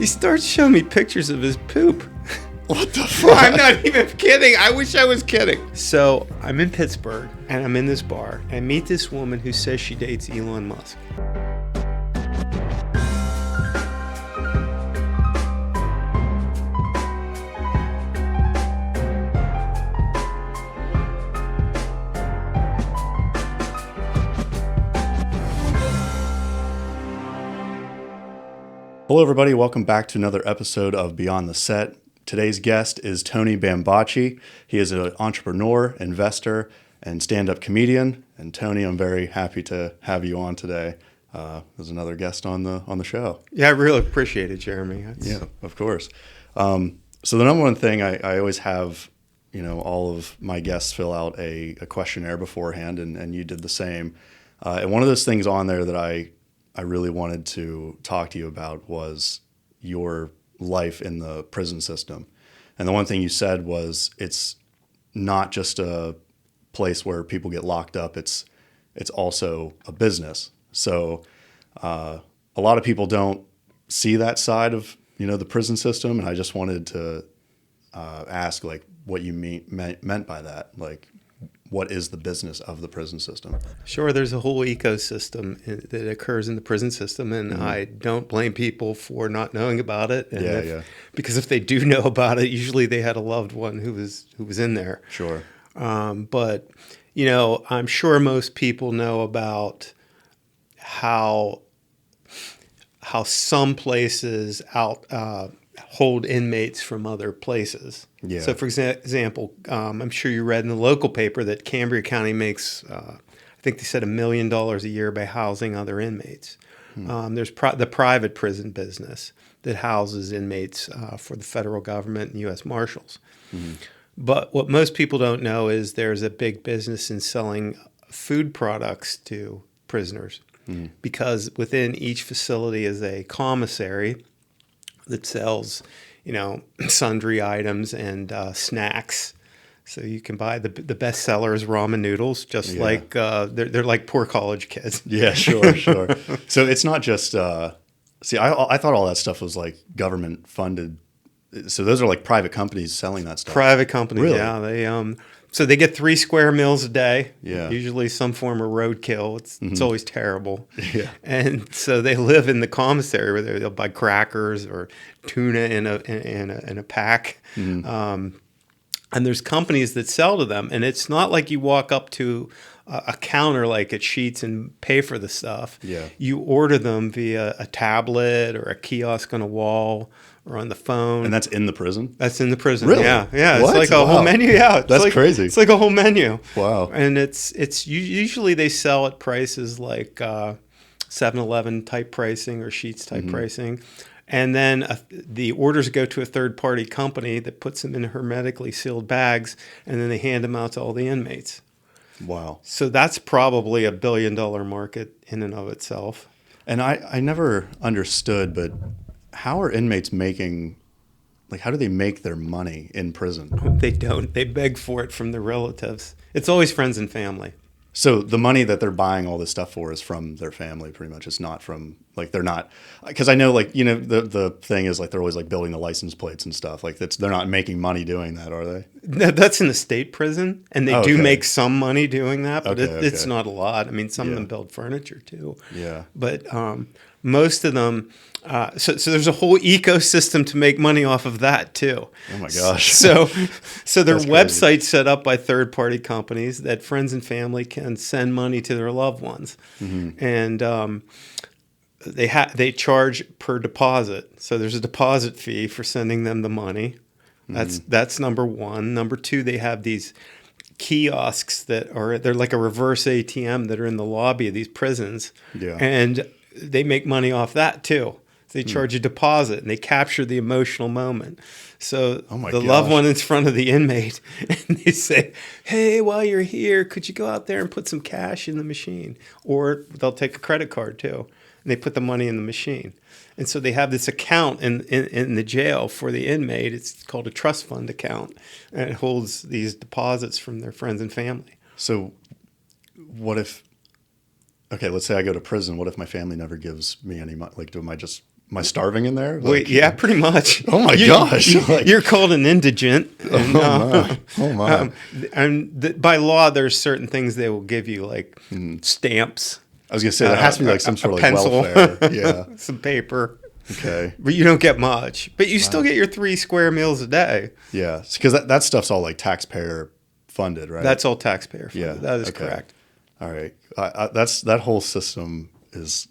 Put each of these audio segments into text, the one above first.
He starts showing me pictures of his poop. What the fuck? I'm not even kidding. I wish I was kidding. So I'm in Pittsburgh, and I'm in this bar, and I meet this woman who says she dates Elon Musk. Hello, everybody. Welcome back to another episode of Beyond the Set. Today's guest is Tony Bambocci. He is an entrepreneur, investor, and stand-up comedian. And Tony, I'm very happy to have you on today as another guest on the show. Yeah, I really appreciate it, Jeremy. Yeah, of course. So the number one thing I always have, all of my guests fill out a questionnaire beforehand, and you did the same. And one of those things on there that I really wanted to talk to you about was your life in the prison system. And the one thing you said was it's not just a place where people get locked up, it's also a business. So a lot of people don't see that side of the prison system, and I just wanted to ask like what you meant by that. Like, what is the business of the prison system? Sure, there's a whole ecosystem that occurs in the prison system, and I don't blame people for not knowing about it. And because if they do know about it, usually they had a loved one who was in there. Sure. But I'm sure most people know about how some places hold inmates from other places. Yeah. So, for example, I'm sure you read in the local paper that Cambria County makes, I think they said $1 million a year by housing other inmates. There's the private prison business that houses inmates for the federal government and U.S. Marshals. Mm-hmm. But what most people don't know is there's a big business in selling food products to prisoners, because within each facility is a commissary that sells, sundry items and snacks. So you can buy the best seller is ramen noodles, just like they're like poor college kids. Yeah, sure. So it's not just. I thought all that stuff was like government funded. So those are like private companies selling that stuff. Private companies, really? Yeah. They so they get 3 square meals a day. Yeah. Usually some form of roadkill. It's always terrible. Yeah. And so they live in the commissary where they'll buy crackers or tuna in a pack. And there's companies that sell to them, and it's not like you walk up to a counter like at Sheetz and pay for the stuff. Yeah. You order them via a tablet or a kiosk on a wall or on the phone. And that's in the prison? That's in the prison. Really? Yeah. What? It's like a whole menu. Yeah. That's like, crazy. It's like a whole menu. Wow. And it's usually they sell at prices like 7-Eleven type pricing or Sheetz type pricing. And then the orders go to a third-party company that puts them in hermetically sealed bags, and then they hand them out to all the inmates. Wow. So that's probably $1 billion market in and of itself. And I never understood, but how are inmates making, like, how do they make their money in prison? They don't. They beg for it from their relatives. It's always friends and family. So the money that they're buying all this stuff for is from their family, pretty much. It's not from, like, they're not, because I know, like, the thing is, like, they're always, like, building the license plates and stuff. Like, they're not making money doing that, are they? That's in the state prison, and they do make some money doing that, but it's not a lot. I mean, some of them build furniture, too. Yeah. But most of them, so there's a whole ecosystem to make money off of that, too. Oh, my gosh. So their That's website's set up by third-party companies that friends and family can send money to their loved ones. And they charge per deposit. So there's a deposit fee for sending them the money. That's number one. Number two, they have these kiosks they're like a reverse ATM that are in the lobby of these prisons. Yeah. And they make money off that too. They charge a deposit and they capture the emotional moment. So the loved one is in front of the inmate and they say, hey, while you're here, could you go out there and put some cash in the machine? Or they'll take a credit card too. And they put the money in the machine. And so they have this account in the jail for the inmate. It's called a trust fund account. And it holds these deposits from their friends and family. So let's say I go to prison. What if my family never gives me any money? Like, am I just Am I starving in there? Wait, yeah, pretty much. Oh my gosh! You're called an indigent. And, oh my! By law, there's certain things they will give you, like stamps. I was gonna say there has to be like some sort of like pencil. welfare. Yeah, some paper. Okay. But you don't get much. But you still get your 3 square meals a day. Yeah, because that stuff's all like taxpayer funded, right? That's all taxpayer funded. Yeah, That is okay. correct. All right. That whole system is.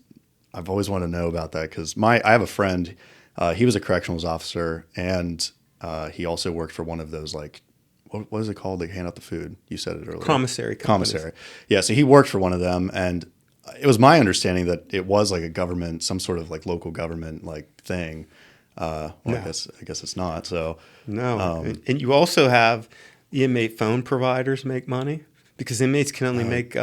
I've always wanted to know about that because I have a friend. He was a corrections officer, and he also worked for one of those like what is it called? They hand out the food. You said it earlier. Commissary companies. Commissary. Yeah. So he worked for one of them, and it was my understanding that it was like a government, some sort of like local government like thing. Well, no. I guess it's not. So no. And you also have the inmate phone providers make money because inmates can only make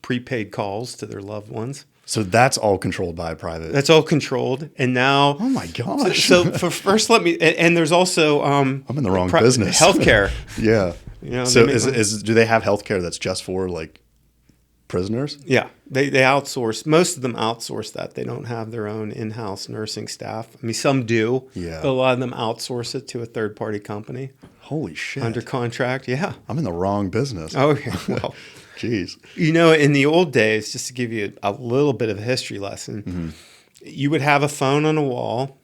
prepaid calls to their loved ones. So that's all controlled by a private. That's all controlled, and now. Oh my gosh! So first, let me. And there's also. I'm in the wrong business. Healthcare. Yeah. You know, so do they have healthcare that's just for like prisoners? Yeah, they outsource. Most of them outsource that. They don't have their own in-house nursing staff. I mean, some do. Yeah. But a lot of them outsource it to a third-party company. Holy shit! Under contract. Yeah. I'm in the wrong business. Oh yeah. Well. Jeez. You know, in the old days, just to give you a little bit of a history lesson, you would have a phone on a wall.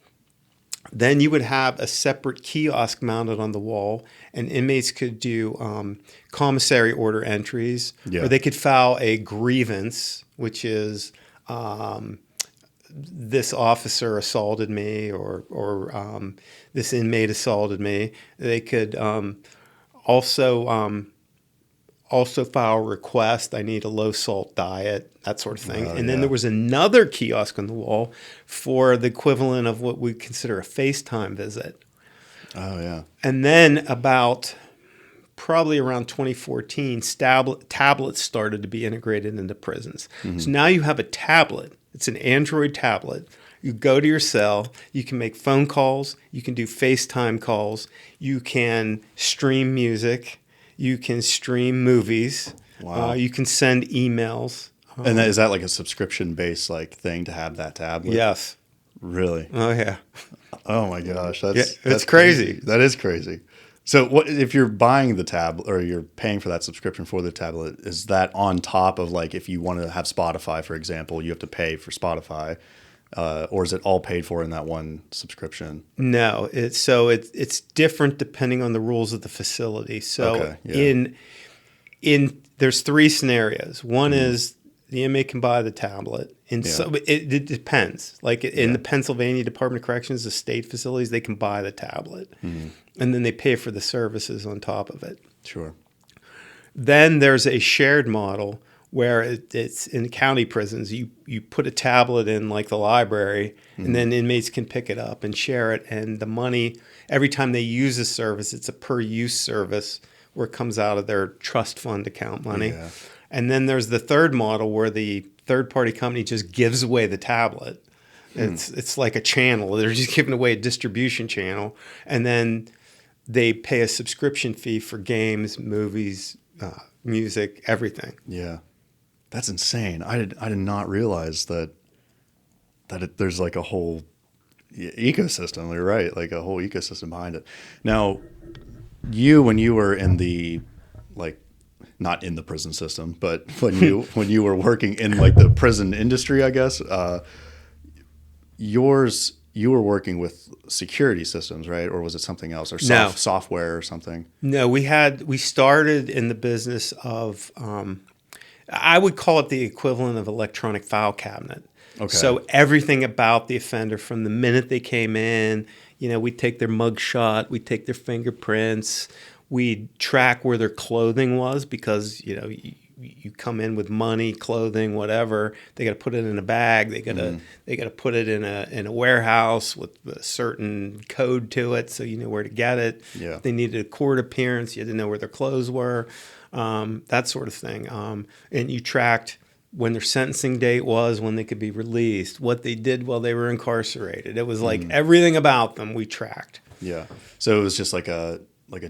Then you would have a separate kiosk mounted on the wall, and inmates could do commissary order entries, or they could file a grievance, which is this officer assaulted me, or this inmate assaulted me. They could also file a request. I need a low salt diet, that sort of thing. And then there was another kiosk on the wall for the equivalent of what we consider a FaceTime visit. Oh, yeah. And then probably around 2014, tablets started to be integrated into prisons. So now you have a tablet. It's an Android tablet. You go to your cell, you can make phone calls, you can do FaceTime calls, you can stream music, you can stream movies. Wow. You can send emails. And is that like a subscription-based like thing to have that tablet? Yes. Really? Oh yeah. Oh my gosh, that's crazy. That is crazy. So what if you're buying the tablet or you're paying for that subscription for the tablet? Is that on top of like if you want to have Spotify, for example, you have to pay for Spotify? Or is it all paid for in that one subscription? No, it's different depending on the rules of the facility. So in there's 3 scenarios. One is the inmate can buy the tablet. So it depends. Like in the Pennsylvania Department of Corrections, the state facilities, they can buy the tablet, and then they pay for the services on top of it. Sure. Then there's a shared model where it's in county prisons. You put a tablet in like the library, and then inmates can pick it up and share it. And the money, every time they use a service, it's a per-use service where it comes out of their trust fund account money. Yeah. And then there's the third model where the third-party company just gives away the tablet. It's like a channel. They're just giving away a distribution channel. And then they pay a subscription fee for games, movies, music, everything. Yeah. That's insane. I did not realize that there's like a whole ecosystem. You're right, like a whole ecosystem behind it. Now, when you were in the like not in the prison system, but when you were working in like the prison industry, I guess you were working with security systems, right? Or was it something else, or software or something? No, we started in the business of. I would call it the equivalent of electronic file cabinet. Okay. So everything about the offender from the minute they came in, we'd take their mug shot, we'd take their fingerprints, we'd track where their clothing was because, you come in with money, clothing, whatever. They got to put it in a bag. They got to put it in a warehouse with a certain code to it, so you know where to get it. Yeah. If they needed a court appearance, you had to know where their clothes were. That sort of thing. And you tracked when their sentencing date was, when they could be released, what they did while they were incarcerated. It was like everything about them we tracked. Yeah. So it was just like a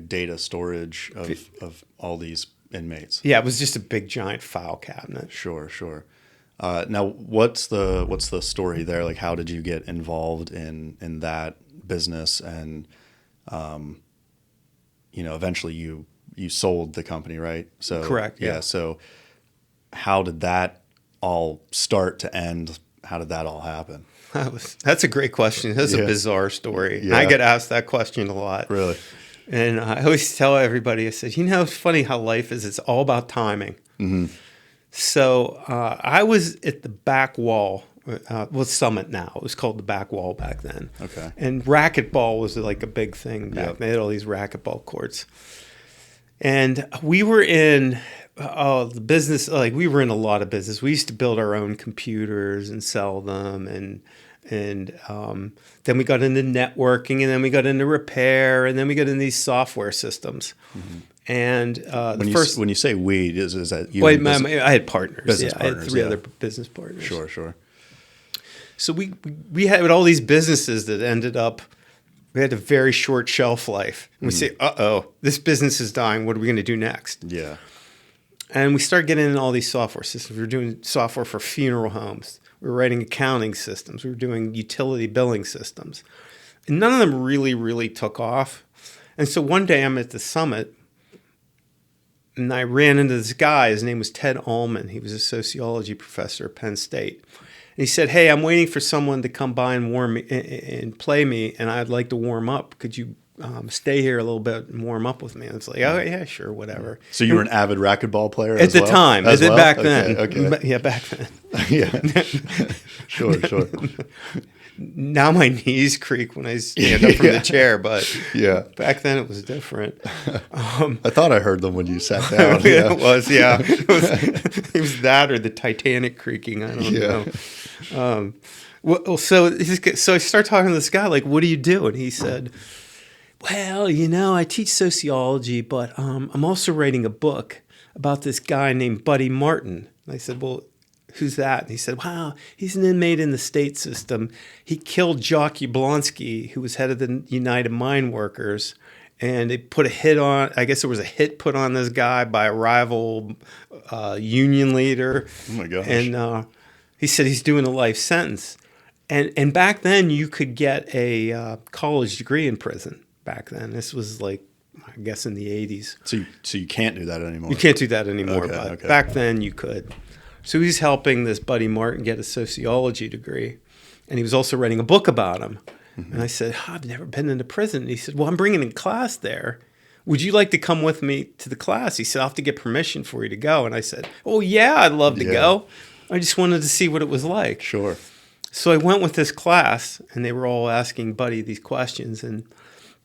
data storage of all these inmates. Yeah, it was just a big giant file cabinet. Sure. Now, what's the story there? Like, how did you get involved in that business? And eventually you sold the company, right? So Correct. Yeah. So how did that all start to end? How did that all happen? That's a great question. That's a bizarre story. Yeah. I get asked that question a lot. Really? And I always tell everybody, I said, it's funny how life is. It's all about timing. Mm-hmm. So I was at the back wall, Summit now. It was called the back wall back then. Okay. And racquetball was like a big thing back then. They had all these racquetball courts. And we were in the business, like we were in a lot of business. We used to build our own computers and sell them. And then we got into networking, and then we got into repair, and then we got into these software systems. Mm-hmm. And when you say we, is that you? Wait, I had partners. Business partners. I had 3 other business partners. Sure. So we had all these businesses that ended up. We had a very short shelf life. And we say, this business is dying. What are we going to do next? Yeah. And we started getting into all these software systems. We were doing software for funeral homes. We were writing accounting systems. We were doing utility billing systems. And none of them really, really took off. And so one day I'm at the summit, and I ran into this guy. His name was Ted Allman. He was a sociology professor at Penn State. And he said, "Hey, I'm waiting for someone to come by and warm me and play me, and I'd like to warm up. Could you stay here a little bit and warm up with me?" And it's like, "Oh yeah, sure, whatever." So you were an avid racquetball player at the time, back then. Okay. Yeah, back then. Yeah. Sure. Now my knees creak when I stand up from the chair, but back then it was different. I thought I heard them when you sat down. It was, yeah. It was that or the Titanic creaking. I don't know. So I start talking to this guy, like, "What do you do?" And he said, "Well, I teach sociology, but I'm also writing a book about this guy named Buddy Martin." And I said, "Well, who's that?" And he said, "Wow, he's an inmate in the state system. He killed Jock Yablonsky, who was head of the United Mine Workers, and they put a hit on, I guess there was a hit put on this guy by a rival union leader." Oh my gosh. And he said he's doing a life sentence. And back then you could get a college degree in prison back then. This was like, I guess in the 80s. So you can't do that anymore? You can't do that anymore, Okay, but back then you could. So he's helping this Buddy Martin get a sociology degree, and he was also writing a book about him. Mm-hmm. And I said, "I've never been into prison." And he said, "Well, I'm bringing a class there. Would you like to come with me to the class?" He said, "I'll have to get permission for you to go." And I said, "Oh, yeah, I'd love to go. I just wanted to see what it was like." Sure. So I went with this class, and they were all asking Buddy these questions. And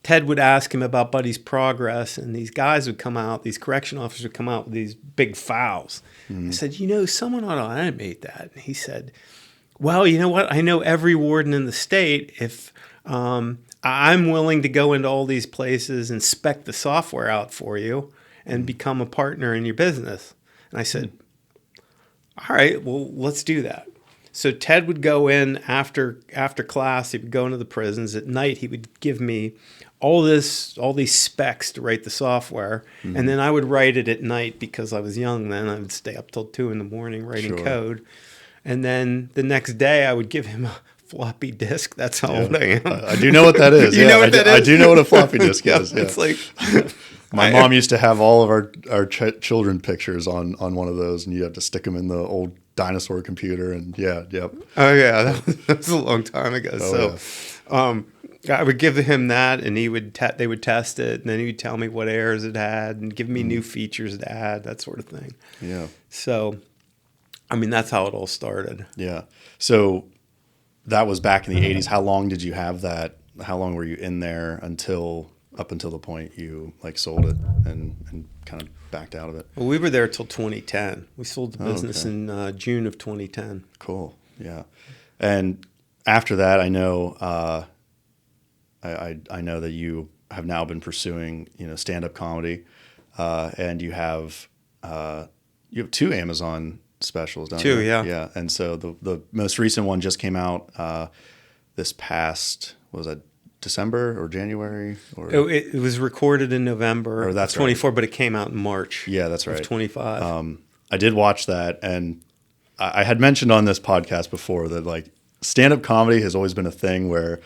Ted would ask him about Buddy's progress, and these guys would come out, these correction officers would come out with these big files. Mm-hmm. I said, "Someone ought to animate that." And he said, "Well, you know what? I know every warden in the state. If I'm willing to go into all these places and spec the software out for you and become a partner in your business." And I said, "All right, well, let's do that." So Ted would go in after class. He would go into the prisons. At night, he would give me all these specs to write the software. Mm-hmm. And then I would write it at night because I was young then. I would stay up till 2 a.m. writing code. And then the next day, I would give him a floppy disk. That's how old I am. I do know what that is. You know what that is? I do know what a floppy disk is. Yeah. It's like... My mom used to have all of our children pictures on one of those, and you have to stick them in the old dinosaur computer. And Oh yeah, that was a long time ago. I would give him that, and they would test it, and then he would tell me what errors it had, and give me new features to add, that sort of thing. Yeah. So, I mean, that's how it all started. Yeah. So that was back in the 80s. How long did you have that? How long were you in there up until the point you sold it and kind of backed out of it? Well, we were there till 2010. We sold the business in June of 2010. Cool. Yeah. And after that, I know I know that you have now been pursuing stand-up comedy, and you have 2 Amazon specials, don't you? 2, yeah. Yeah. And so the most recent one just came out this past, was that December or January? Or it was recorded in November of 24, right. But it came out in March. Yeah, that's right. Of 25. I did watch that, and I had mentioned on this podcast before that like stand-up comedy has always been a thing where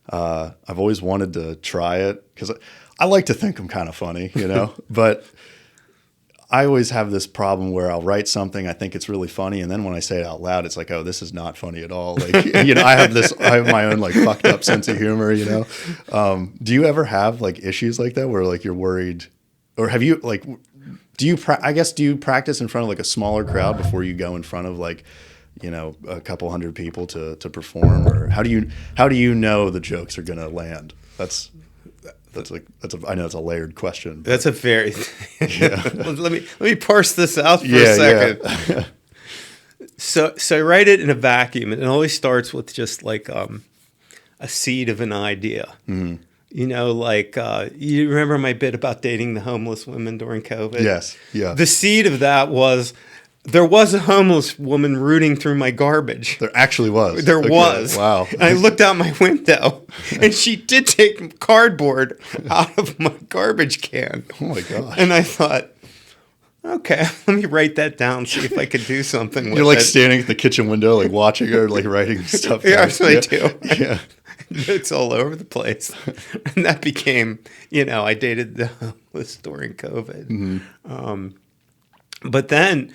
I've always wanted to try it because I like to think I'm kind of funny, you know, but I always have this problem where I'll write something, I think it's really funny, and then when I say it out loud, it's like, oh, this is not funny at all. Like, you know, I have my own like fucked up sense of humor, you know. Do you ever have like issues like that where like you're worried, or have you like, do you practice in front of like a smaller crowd before you go in front of like, you know, a couple hundred people to perform, or how do you know the jokes are gonna land? I know it's a layered question. That's a very let me parse this out for a second. Yeah. So I write it in a vacuum, and it always starts with just like a seed of an idea. Mm-hmm. You know, like you remember my bit about dating the homeless women during COVID? Yes. Yeah. The seed of that was there was a homeless woman rooting through my garbage. There actually was. There was. Wow. And I looked out my window, and she did take cardboard out of my garbage can. Oh, my gosh. And I thought, okay, let me write that down, see if I could do something with it. You're like standing at the kitchen window, like watching her, like writing stuff down. Yeah, that's what I do. Yeah. It's all over the place. And that became, you know, I dated the homeless during COVID. Mm-hmm. But then,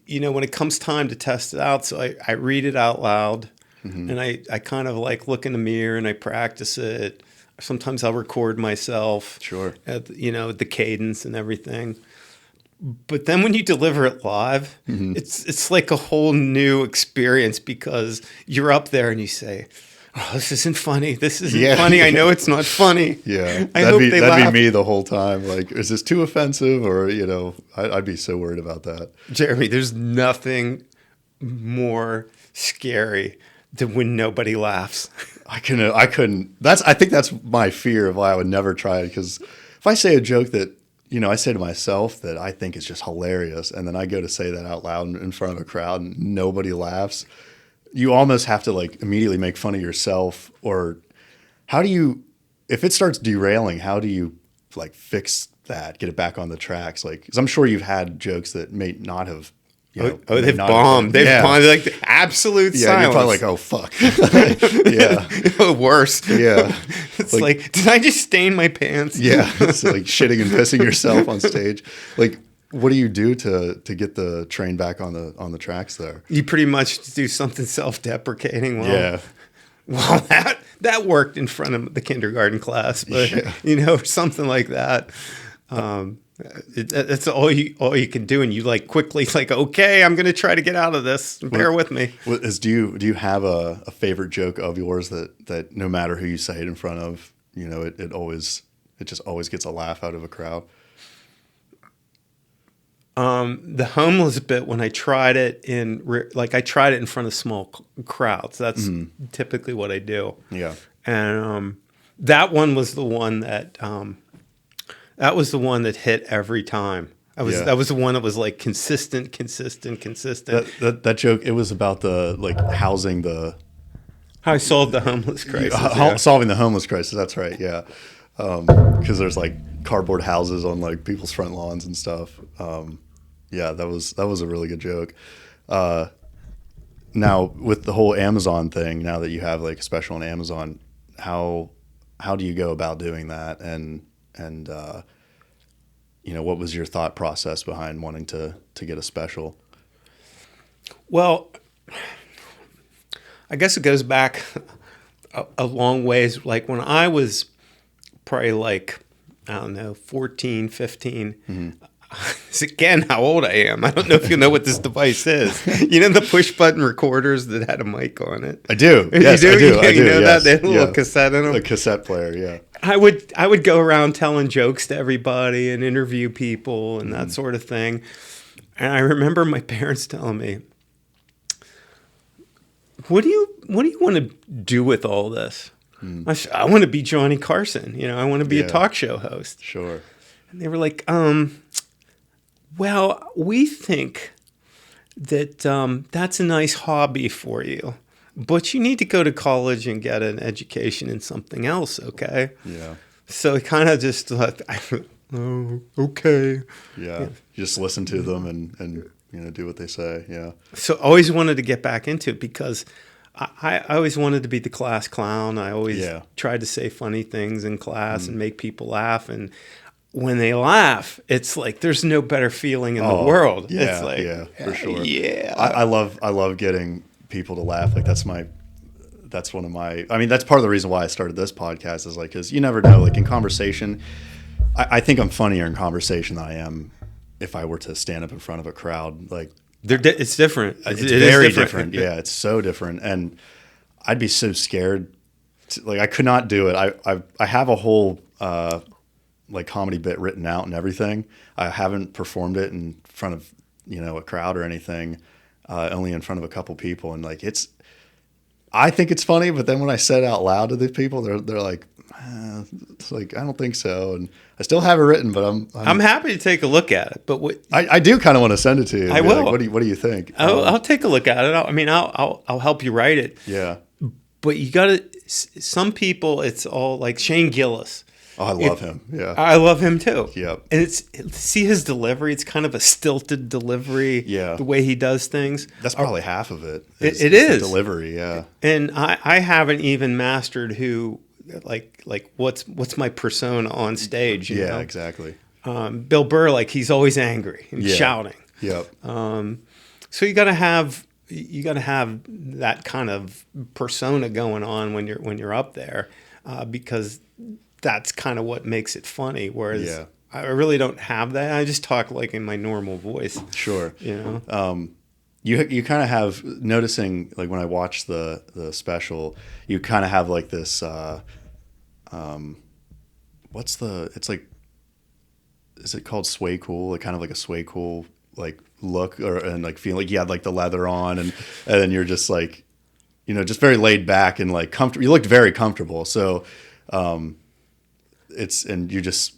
you know, when it comes time to test it out, so I read it out loud, mm-hmm. and I kind of like look in the mirror and I practice it. Sometimes I'll record myself, sure, at, you know, the cadence and everything. But then when you deliver it live, mm-hmm. it's like a whole new experience because you're up there and you say, oh, this isn't funny. This isn't funny. I know it's not funny. Yeah. That'd be me the whole time. Like, is this too offensive? Or, you know, I'd be so worried about that. Jeremy, there's nothing more scary than when nobody laughs. I couldn't. I think that's my fear of why I would never try it. Because if I say a joke that, you know, I say to myself that I think is just hilarious, and then I go to say that out loud in front of a crowd and nobody laughs, you almost have to like immediately make fun of yourself. Or how do you, if it starts derailing, how do you like fix that, get it back on the tracks? Like, because I'm sure you've had jokes that may not have, you know, they've bombed. They've bombed, like the absolute silence. You're probably like, oh fuck. Yeah. Worse. Yeah. It's like, did I just stain my pants? Yeah. It's like shitting and pissing yourself on stage. Like, what do you do to get the train back on the tracks there? You pretty much do something self-deprecating. Well, that worked in front of the kindergarten class, but you know, or something like that. That's all you can do, and you like quickly like, okay, I'm going to try to get out of this. Bear with me. Do you have a favorite joke of yours that no matter who you say it in front of, you know, it just always gets a laugh out of a crowd? The homeless bit, when I tried it I tried it in front of small crowds. That's typically what I do. Yeah. And that one was the one that hit every time. That was the one that was like consistent. That joke, it was about the like housing the. How I solved the homeless crisis. Solving the homeless crisis. That's right. Yeah. Because there's like cardboard houses on like people's front lawns and stuff. Yeah, that was a really good joke. Now with the whole Amazon thing, now that you have like a special on Amazon, how do you go about doing that? And you know, what was your thought process behind wanting to get a special? Well, I guess it goes back a long ways. Like when I was probably like, I don't know, 14, 15. Mm-hmm. Again, how old I am. I don't know if you know what this device is. You know the push button recorders that had a mic on it? I do. Yes, I do. You know yes. that? They had a little cassette in them? A cassette player, yeah. I would go around telling jokes to everybody and interview people and that sort of thing. And I remember my parents telling me, what do you want to do with all this? I said, I want to be Johnny Carson. You know, I want to be a talk show host. Sure. And they were like, well, we think that that's a nice hobby for you, but you need to go to college and get an education in something else, okay? Yeah. So it kind of just thought, oh, okay. Yeah. You just listen to them and do what they say. Yeah. So I always wanted to get back into it because I always wanted to be the class clown. I always tried to say funny things in class and make people laugh. And when they laugh, it's like there's no better feeling in the world. Yeah, it's like, yeah, for sure. Yeah. I love getting people to laugh. Like that's one of my, I mean, that's part of the reason why I started this podcast is like, because you never know, like in conversation, I think I'm funnier in conversation than I am if I were to stand up in front of a crowd. Like it's different. It's very different. Yeah, it's so different. And I'd be so scared. Like I could not do it. I have a whole like comedy bit written out and everything. I haven't performed it in front of, a crowd or anything, only in front of a couple people. And like, I think it's funny, but then when I said it out loud to these people, they're like, it's like, I don't think so. And I still have it written, but I'm happy to take a look at it. But I do kind of want to send it to you. I will. Like, what do you think? I'll take a look at it. I'll help you write it. Yeah. But you got to, some people, it's all like Shane Gillis. Oh, I love him. Yeah. I love him too. Yep. And see his delivery. It's kind of a stilted delivery. Yeah. The way he does things. That's probably half of it. It is. The delivery. Yeah. And I haven't even mastered what's my persona on stage. You know? Exactly. Bill Burr, like he's always angry and shouting. Yep. So you got to have that kind of persona going on when you're up there, because that's kind of what makes it funny. Whereas I really don't have that. I just talk like in my normal voice. Sure. You kind of have noticing, like when I watch the special, you kind of have like this, it's like, is it called sway cool? Like kind of like a sway cool, like look and like feeling like you had like the leather on and then you're just like, just very laid back and like comfortable. You looked very comfortable. So, and you just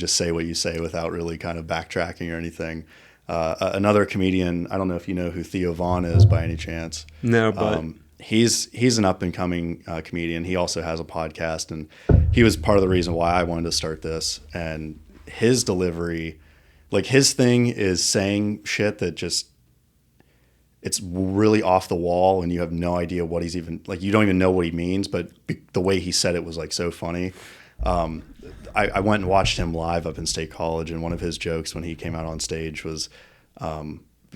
say what you say without really kind of backtracking or anything. Another comedian, I don't know if you know who Theo Vaughn is by any chance. No, but he's an up and coming comedian. He also has a podcast, and he was part of the reason why I wanted to start this. And his delivery, like his thing is saying shit that just, it's really off the wall and you have no idea what he's even, like you don't even know what he means, but the way he said it was like so funny. I went and watched him live up in State College, and one of his jokes when he came out on stage was,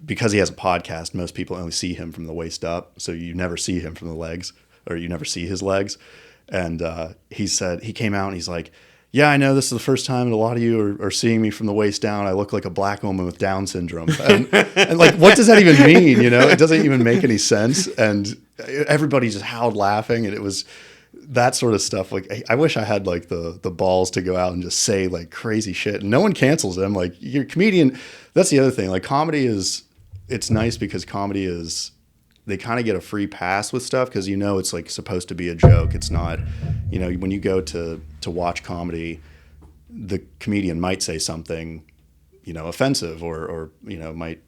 because he has a podcast, most people only see him from the waist up, so you never see him from the legs, or you never see his legs. And he said, he came out and he's like, yeah, I know this is the first time that a lot of you are seeing me from the waist down. I look like a black woman with Down syndrome. And like, what does that even mean? It doesn't even make any sense. And everybody just howled laughing. And it was that sort of stuff. Like, I wish I had like the balls to go out and just say like crazy shit. And no one cancels them. Like, you're a comedian. That's the other thing. Like, comedy it's nice because comedy is, they kind of get a free pass with stuff because it's like supposed to be a joke. It's not, when you go to watch comedy, the comedian might say something, offensive or might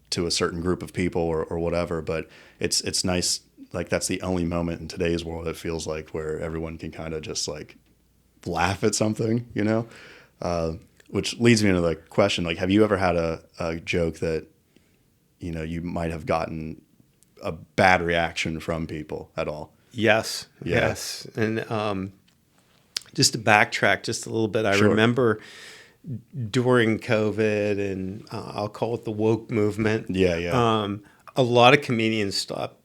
to a certain group of people or whatever. But it's nice. Like, that's the only moment in today's world, it feels like, where everyone can kind of just like laugh at something, which leads me into the question, like, have you ever had a joke that, you might have gotten a bad reaction from people at all? Yes. Yeah. Yes. And just to backtrack just a little bit, I Sure. remember during COVID and I'll call it the woke movement. Yeah. A lot of comedians stopped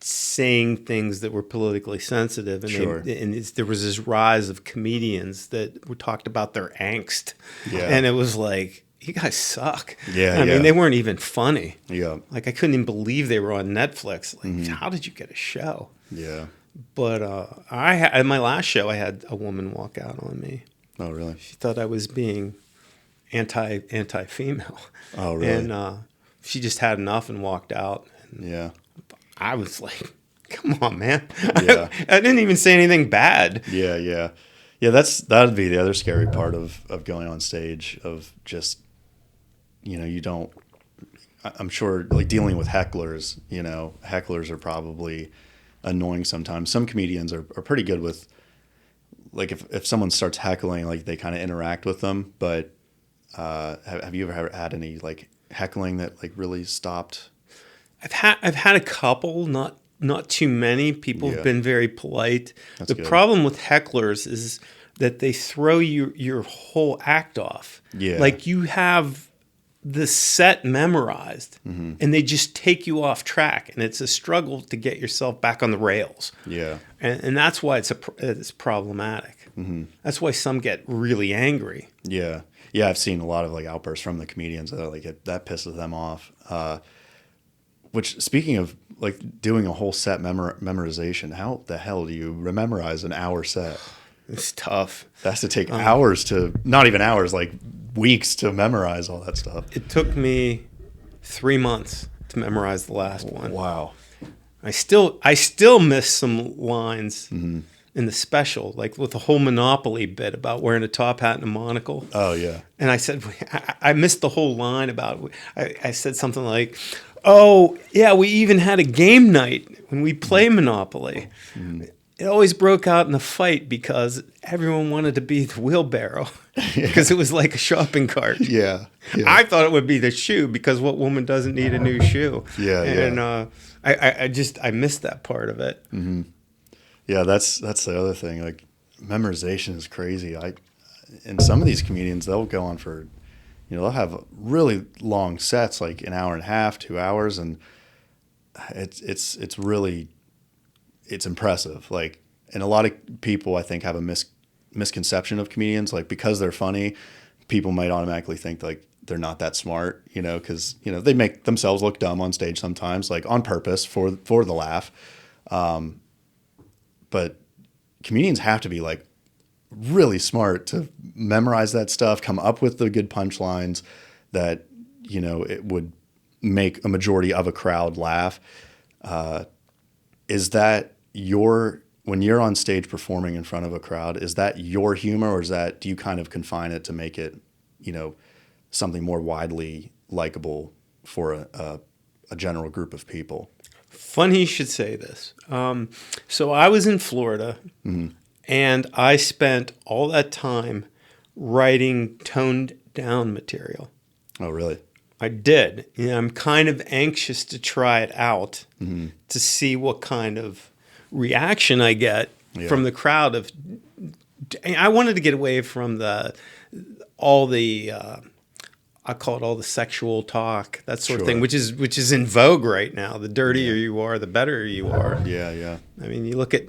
saying things that were politically sensitive. And, Sure. There was this rise of comedians that were talked about their angst. Yeah. And it was like, you guys suck. Yeah, I mean, they weren't even funny. Yeah. Like, I couldn't even believe they were on Netflix. Like, how did you get a show? Yeah. But at my last show, I had a woman walk out on me. Oh, really? She thought I was being anti-female. Oh, really? And she just had enough and walked out. And Yeah. I was like, come on, man. Yeah. I didn't even say anything bad. Yeah. Yeah. That'd be the other scary part of going on stage, of just, I'm sure, like, dealing with hecklers, hecklers are probably annoying sometimes. Some comedians are pretty good with, like, if someone starts heckling, like, they kind of interact with them. But have you ever had any, like, heckling that like really stopped? I've had a couple, not too many. People have been very polite. That's The good. problem with hecklers is that they throw your whole act off. Yeah. Like you have the set memorized, and they just take you off track, and it's a struggle to get yourself back on the rails. Yeah. And that's why it's problematic. That's why some get really angry. Yeah. Yeah. I've seen a lot of like outbursts from the comedians that like that pisses them off. Which, speaking of like doing a whole set memorization, how the hell do you memorize an hour set? It's tough. That has to take hours to, not even hours, like weeks to memorize all that stuff. It took me 3 months to memorize the last one. Wow. I still miss some lines in the special, like with the whole Monopoly bit about wearing a top hat and a monocle. Oh, yeah. And I said, I missed the whole line about, I said something like, oh, yeah, we even had a game night when we play Monopoly. It always broke out in a fight because everyone wanted to be the wheelbarrow because it was like a shopping cart. Yeah. I thought it would be the shoe because what woman doesn't need a new shoe? Yeah, and I missed that part of it. Yeah, that's the other thing. Like, memorization is crazy. And some of these comedians, they'll go on for, they'll have really long sets, like an hour and a half, 2 hours, and it's really impressive. Like, and a lot of people, I think, have a misconception of comedians. Like, because they're funny, people might automatically think like they're not that smart, because they make themselves look dumb on stage sometimes, like on purpose for the laugh. But comedians have to be like really smart to memorize that stuff, come up with the good punchlines that, it would make a majority of a crowd laugh. Is that when you're on stage performing in front of a crowd, is that your humor, or do you kind of confine it to make it, something more widely likable for a general group of people? Funny you should say this. So I was in Florida, and I spent all that time writing toned down material. Oh, really? I did. I'm kind of anxious to try it out to see what kind of reaction I get from the crowd. I wanted to get away from all the I call it all the sexual talk, that sort of thing, which is in vogue right now. The dirtier you are, the better you are. Yeah, yeah. I mean, you look at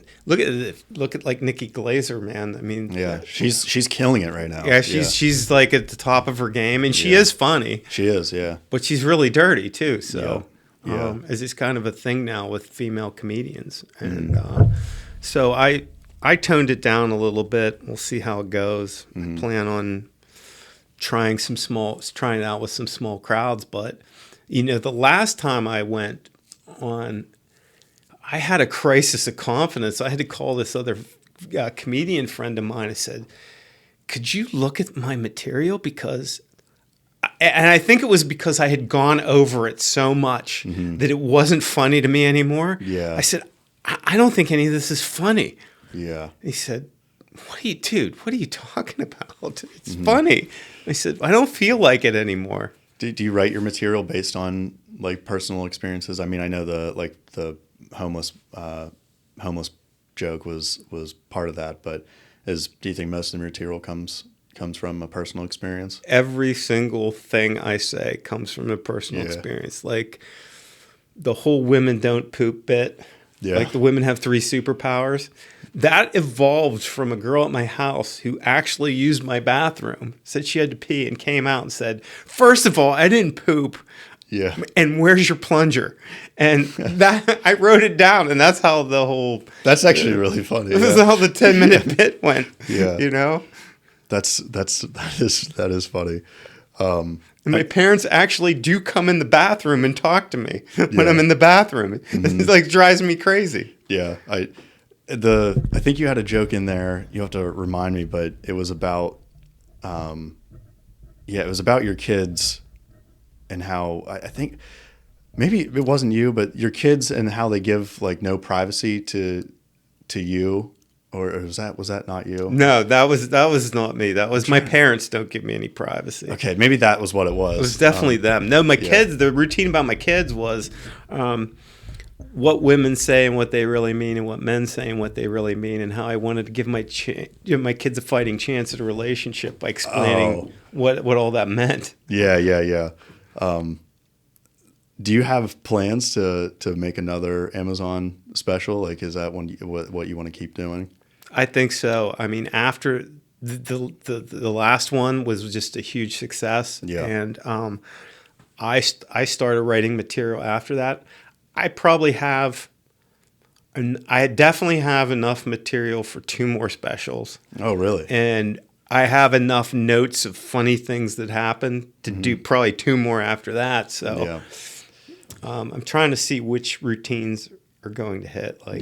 like Nikki Glaser, man. I mean, yeah, she's killing it right now. Yeah, she's like at the top of her game, and she is funny. She is, yeah. But she's really dirty too. So, yeah. It's kind of a thing now with female comedians, and so I toned it down a little bit. We'll see how it goes. I plan on trying it out with some small crowds. But, the last time I went on, I had a crisis of confidence. I had to call this other comedian friend of mine. I said, could you look at my material? And I think it was because I had gone over it so much that it wasn't funny to me anymore. Yeah. I said, I don't think any of this is funny. Yeah. He said, what are you talking about? It's funny. I said, I don't feel like it anymore. Do you write your material based on like personal experiences? I mean, I know the homeless joke was part of that, but do you think most of the material comes from a personal experience? Every single thing I say comes from a personal experience. Like the whole women don't poop bit. Yeah. Like the women have 3 superpowers. That evolved from a girl at my house who actually used my bathroom, said she had to pee, and came out and said, first of all, I didn't poop. Yeah. And where's your plunger? And that I wrote it down, and that's how the whole... That's actually really funny. This is how the 10-minute bit went. Yeah. That is funny. And my parents actually do come in the bathroom and talk to me when I'm in the bathroom. It like drives me crazy. Yeah. I think you had a joke in there. You have to remind me, but it was about your kids and how I think maybe it wasn't you, but your kids and how they give like no privacy to you or was that not you? No, that was not me. That was my parents. Don't give me any privacy. Okay, maybe that was what it was. It was definitely them. No, my kids. The routine about my kids was what women say and what they really mean, and what men say and what they really mean, and how I wanted to give my kids a fighting chance at a relationship by explaining what all that meant. Yeah. Do you have plans to make another Amazon special? Like, is that what you want to keep doing? I think so. I mean, after the last one was just a huge success, and I started writing material after that. I definitely have enough material for 2 more specials. Oh, really? And I have enough notes of funny things that happened to do probably 2 more after that. So I'm trying to see which routines are going to hit. Like,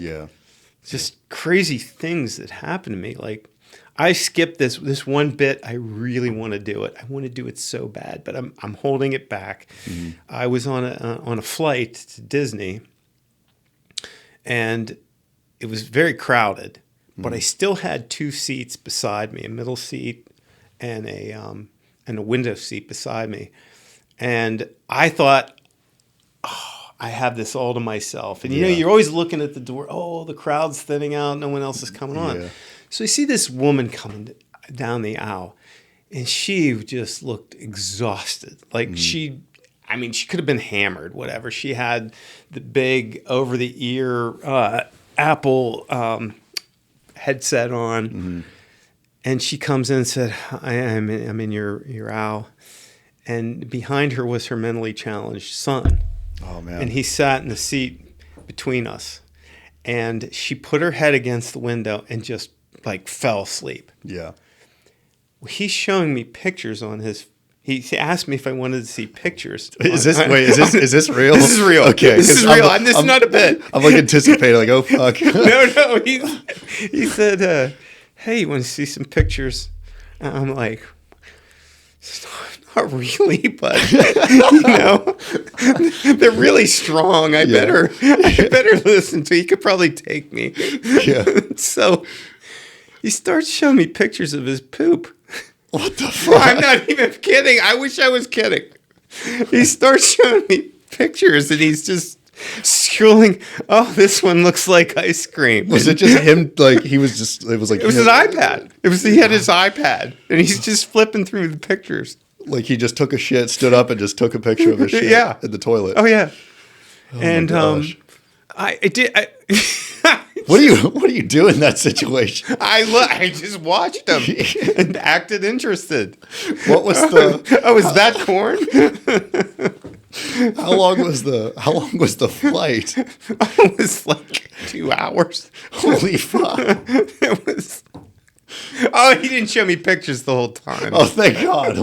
just crazy things that happen to me. Like, I skipped this one bit. I really want to do it. I want to do it so bad, but I'm holding it back. Mm-hmm. I was on a flight to Disney, and it was very crowded, but I still had 2 seats beside me, a middle seat and a window seat beside me. And I thought, I have this all to myself. And, you're always looking at the door. Oh, the crowd's thinning out. No one else is coming on. So I see this woman coming down the aisle, and she just looked exhausted. Like she could have been hammered, whatever. She had the big over-the-ear Apple headset on, and she comes in and said, I'm in your aisle. And behind her was her mentally challenged son. Oh, man. And he sat in the seat between us. And she put her head against the window and just like fell asleep. Yeah. He's showing me pictures on his. He asked me if I wanted to see pictures. Is this real? This is real. Okay, this is real. This is not a bit. I'm like anticipating, like, oh fuck. No. He said, "Hey, you want to see some pictures?" And I'm like, not really, but they're really strong. I better listen to. He could probably take me. Yeah. So he starts showing me pictures of his poop. What the fuck? I'm not even kidding. I wish I was kidding. He starts showing me pictures, and he's just scrolling. Oh, this one looks like ice cream. Was it just him? Like he was just. It was like it was his iPad. He had his iPad, and he's just flipping through the pictures. Like he just took a shit, stood up, and just took a picture of his shit in the toilet. Oh yeah. Oh, and I did. What do you do in that situation? I just watched him and acted interested. What was the? Oh, is that corn? How long was the flight? It was like 2 hours. Holy fuck! It was. Oh, he didn't show me pictures the whole time. Oh, thank God.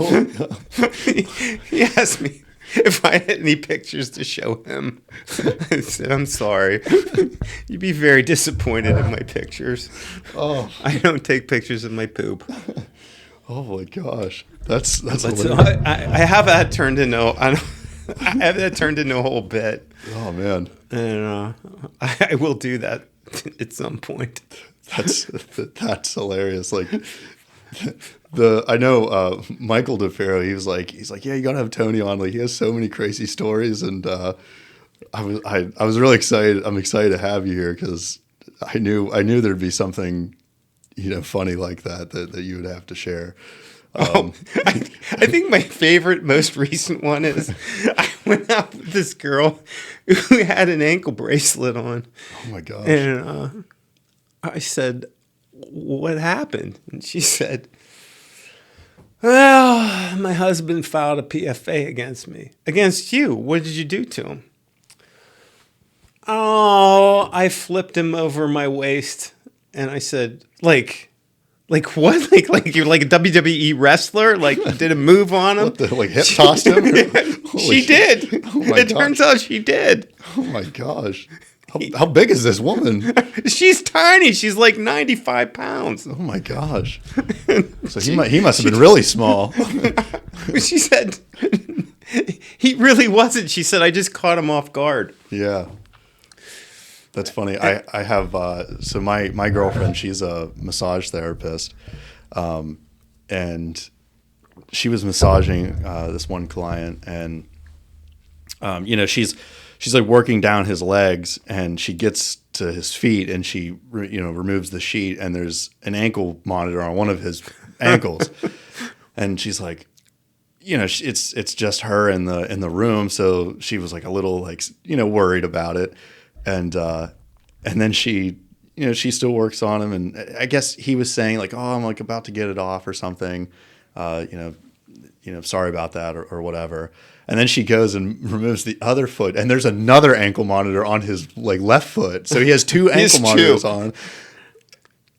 He asked me if I had any pictures to show him. I said, I'm sorry. You'd be very disappointed in my pictures. Oh. I don't take pictures of my poop. Oh, my gosh. That's I have that turned into a whole bit. Oh, man. And I will do that at some point. That's hilarious. Like I know Michael DeFaro. He's like, yeah, you gotta have Tony on. Like he has so many crazy stories, and I was really excited. I'm excited to have you here because I knew there'd be something, funny like that you would have to share. I think my favorite, most recent one is I went out with this girl who had an ankle bracelet on. Oh my gosh! And I said, what happened? And she said, well, my husband filed a PFA against me. Against you? What did you do to him? Oh, I flipped him over my waist. And I said, like what? Like you're like a WWE wrestler? Like you did a move on him? What like hip tossed him? She did. Oh it turns out she did. Oh my gosh. How big is this woman? She's tiny. She's like 95 pounds. Oh my gosh! So he must have been really small. She said he really wasn't. She said I just caught him off guard. Yeah, That's funny. I have so my girlfriend, she's a massage therapist, and she was massaging this one client, and she's like working down his legs, and she gets to his feet, and she removes the sheet, and there's an ankle monitor on one of his ankles, and she's like, it's just her in the room, so she was like a little like worried about it, and then she still works on him, and I guess he was saying like, oh, I'm like about to get it off or something, sorry about that or whatever. And then she goes and removes the other foot, and there's another ankle monitor on his like left foot. So he has two ankle monitors on.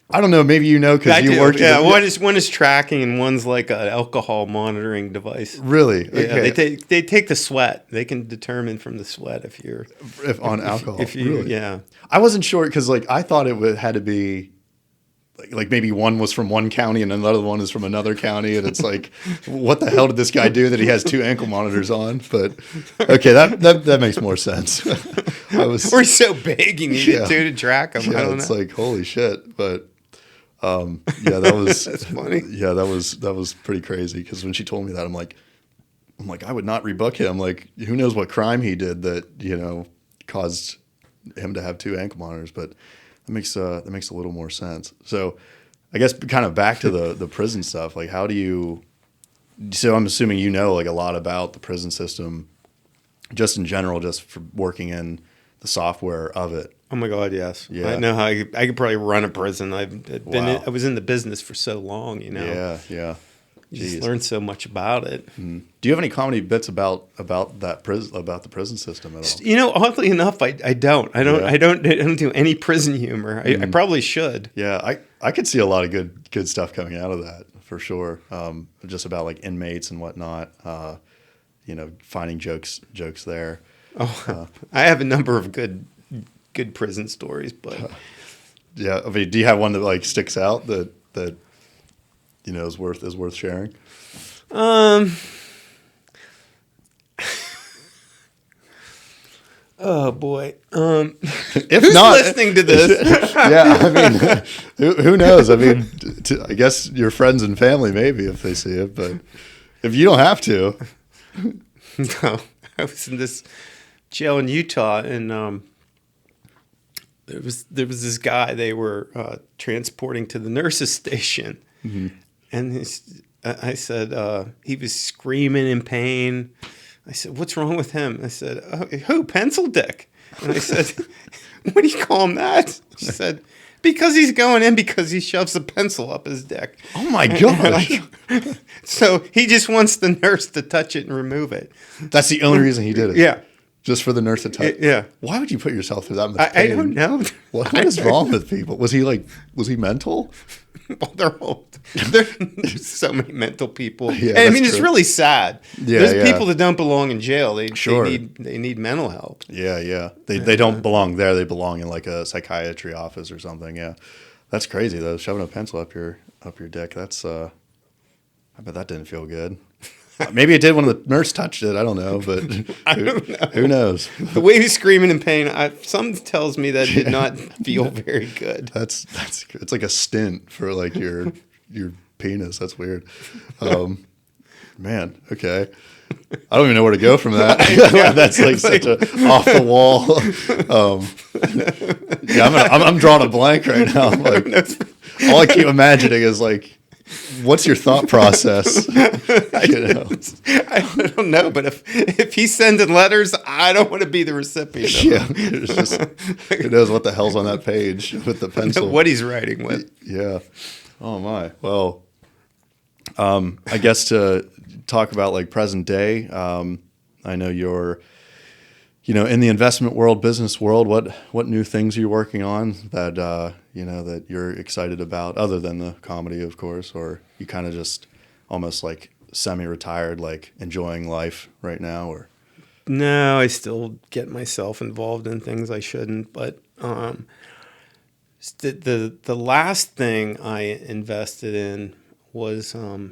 I don't know. Maybe because you worked. Yeah, one is tracking, and one's like an alcohol monitoring device. Really? Okay. Yeah, they take the sweat. They can determine from the sweat if on alcohol. Really? Yeah. I wasn't sure because like I thought it had to be. Like maybe one was from one county and another one is from another county, and it's like, what the hell did this guy do that he has two ankle monitors on? But okay, that makes more sense. We're so big, you needed two to track them. Yeah, it's like holy shit. But that was that's funny. Yeah, that was pretty crazy because when she told me that, I'm like, I would not rebook him. Like, who knows what crime he did that caused him to have two ankle monitors, but. That makes a little more sense. So, I guess kind of back to the prison stuff. Like, how do you? So I'm assuming like a lot about the prison system, just in general, just for working in the software of it. Oh my God, yes. Yeah. I know how I could probably run a prison. I was in the business for so long. Yeah. You just learn so much about it. Mm. Do you have any comedy bits about the prison system at all? Oddly enough, I don't. I don't do any prison humor. I probably should. Yeah, I could see a lot of good stuff coming out of that for sure. Just about like inmates and whatnot. Finding jokes there. Oh, I have a number of good prison stories, but yeah. I mean, do you have one that like sticks out that is worth sharing? Oh boy. If who's not listening to this? Yeah, I mean, who knows? I mean, I guess your friends and family maybe if they see it, but if you don't have to. No, I was in this jail in Utah, and there was this guy they were transporting to the nurses' station. Mm-hmm. And I said, he was screaming in pain. I said, what's wrong with him? I said, who? Pencil Dick? And I said, what do you call him that? She said, because he's going in because he shoves a pencil up his dick. Oh my gosh. So he just wants the nurse to touch it and remove it. That's the only reason he did it? Yeah. Just for the nurse to touch? Yeah. Why would you put yourself through that much pain? I don't know. What is wrong with people? Was he mental? Well, there's so many mental people. Yeah, and I mean, it's really sad. Yeah, there's people that don't belong in jail. They need mental help. Yeah. They don't belong there. They belong in like a psychiatry office or something. Yeah, that's crazy though. Shoving a pencil up your dick. That's I bet that didn't feel good. Maybe it did when the nurse touched it. I don't know, but I don't know. Who knows? The way he's screaming in pain, something tells me that did not feel very good. That's it's like a stint for like your penis. That's weird. Man, okay. I don't even know where to go from that. That's like such a off the wall. I'm drawing a blank right now. Like, all I keep imagining is like, what's your thought process? I don't know, but if he's sending letters, I don't want to be the recipient of them. It's just, who knows what the hell's on that page with the pencil. What he's writing with. Yeah. Oh my. Well, I guess to talk about like present day, I know you're, in the investment world, business world, what new things are you working on that, that you're excited about other than the comedy, of course, or you kind of just almost like semi-retired, like enjoying life right now, or? No, I still get myself involved in things I shouldn't, but the last thing I invested in was a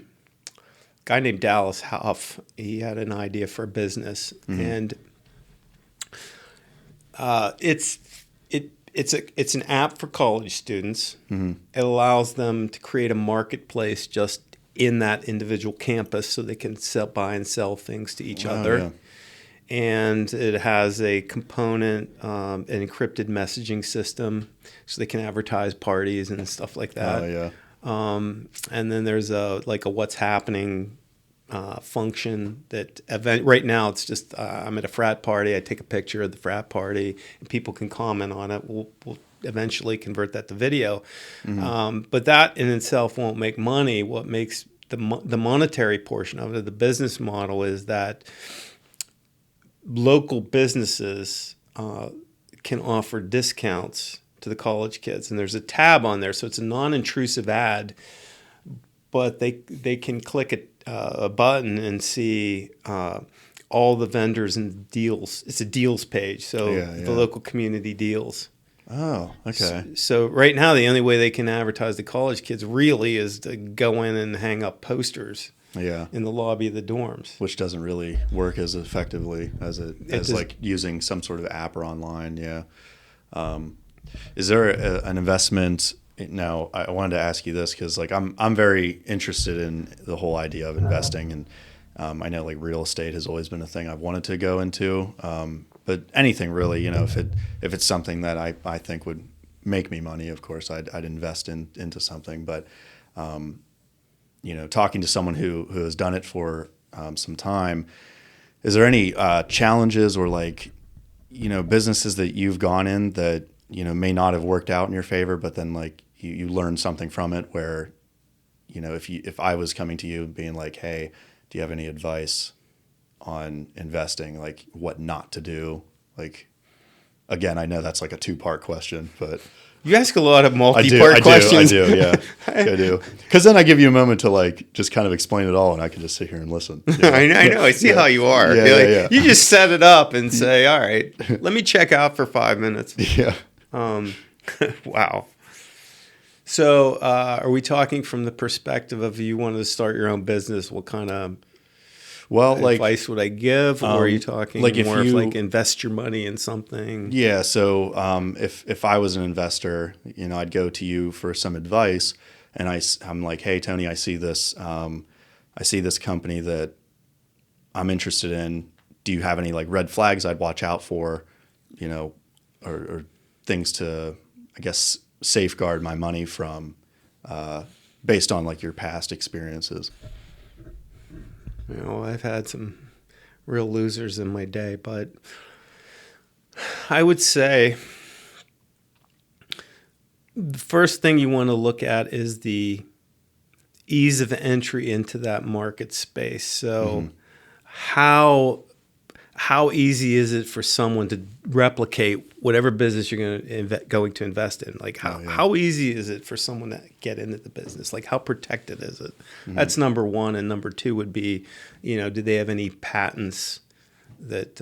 guy named Dallas Huff. He had an idea for a business, mm-hmm. and it's an app for college students. Mm-hmm. It allows them to create a marketplace just in that individual campus, so they can buy and sell things to each other. Yeah. And it has a component, an encrypted messaging system, so they can advertise parties and stuff like that. Oh, yeah. And then there's a what's happening function that right now it's just I'm at a frat party. I take a picture of the frat party, and people can comment on it. We'll eventually convert that to video, but that in itself won't make money. What makes the monetary portion of it, the business model, is that local businesses can offer discounts to the college kids, and there's a tab on there, so it's a non-intrusive ad, but they can click a button and see all the vendors and deals. It's a deals page, so the local community deals. Oh, okay. So right now, the only way they can advertise to college kids really is to go in and hang up posters in the lobby of the dorms. Which doesn't really work as effectively as like using some sort of app or online. Yeah. Is there an investment? Now, I wanted to ask you this because like I'm very interested in the whole idea of investing, and I know like real estate has always been a thing I've wanted to go into. But anything really, if it's something that I think would make me money, of course I'd invest into something. But talking to someone who has done it for some time, is there any challenges or like businesses that you've gone in that may not have worked out in your favor, but then like you learned something from it where if I was coming to you being like, hey, do you have any advice on investing, like what not to do? Like, again, I know that's like a 2-part question, but you ask a lot of multi-part questions. I do, yeah, I do. Because then I give you a moment to like just kind of explain it all, and I can just sit here and listen. I know. I see how you are. Yeah. You just set it up and say, "All right, let me check out for 5 minutes." Yeah. Wow. So, are we talking from the perspective of you wanted to start your own business? What kind of advice would I give, or are you talking like more of like invest your money in something? Yeah. So if I was an investor, I'd go to you for some advice, and I'm like, hey Tony, I see this company that I'm interested in. Do you have any like red flags I'd watch out for, or things to, I guess, safeguard my money from, based on like your past experiences? I've had some real losers in my day, but I would say the first thing you want to look at is the ease of entry into that market space. So how easy is it for someone to replicate whatever business you're going to invest in? Like how easy is it for someone to get into the business? Like how protected is it? That's number one. And number two would be, do they have any patents that,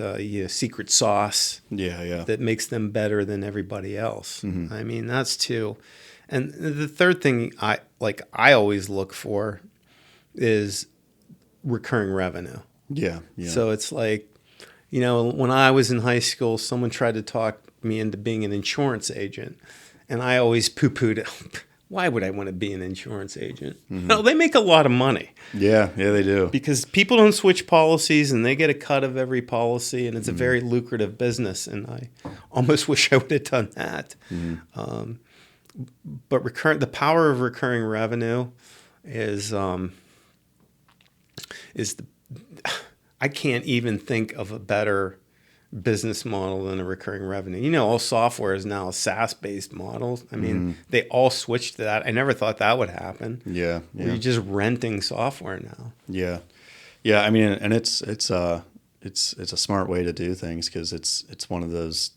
secret sauce that makes them better than everybody else? I mean, that's two. And the third thing I always look for is recurring revenue. Yeah. So it's like, when I was in high school, someone tried to talk me into being an insurance agent, and I always poo-pooed it. Why would I want to be an insurance agent? No, they make a lot of money. Yeah, they do. Because people don't switch policies, and they get a cut of every policy, and it's a very lucrative business, and I almost wish I would have done that. But the power of recurring revenue is I can't even think of a better business model than a recurring revenue. All software is now a SaaS-based model. I mean, they all switched to that. I never thought that would happen. Yeah. You're just renting software now. Yeah. I mean, and it's a smart way to do things because it's one of those.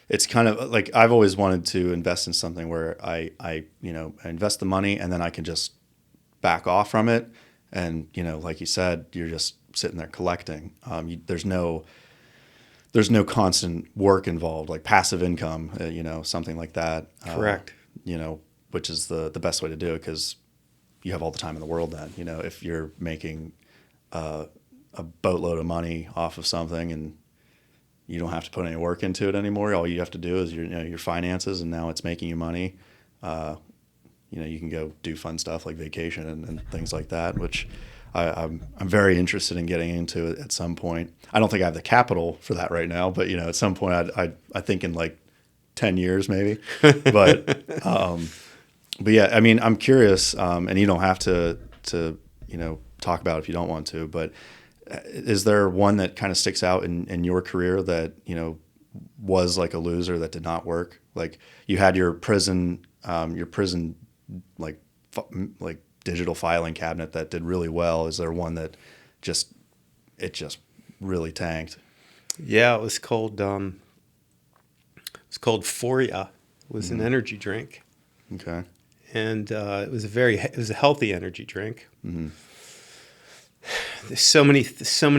It's kind of like I've always wanted to invest in something where I invest the money and then I can just back off from it. And, like you said, you're just sitting there collecting. There's no constant work involved, like passive income, something like that. Correct. Which is the best way to do it because you have all the time in the world then. If you're making a boatload of money off of something and, you don't have to put any work into it anymore. All you have to do is your finances, and now it's making you money. You can go do fun stuff like vacation and things like that, which I'm very interested in getting into it at some point. I don't think I have the capital for that right now, but at some point I think in like 10 years maybe. But yeah, I mean, I'm curious, and you don't have to talk about it if you don't want to, but is there one that kind of sticks out in your career that, was like a loser that did not work? Like you had your prison like digital filing cabinet that did really well. Is there one that just really tanked? Yeah, it was called Foria. It was an energy drink. Okay. And it was a healthy energy drink. Mm-hmm. There's so many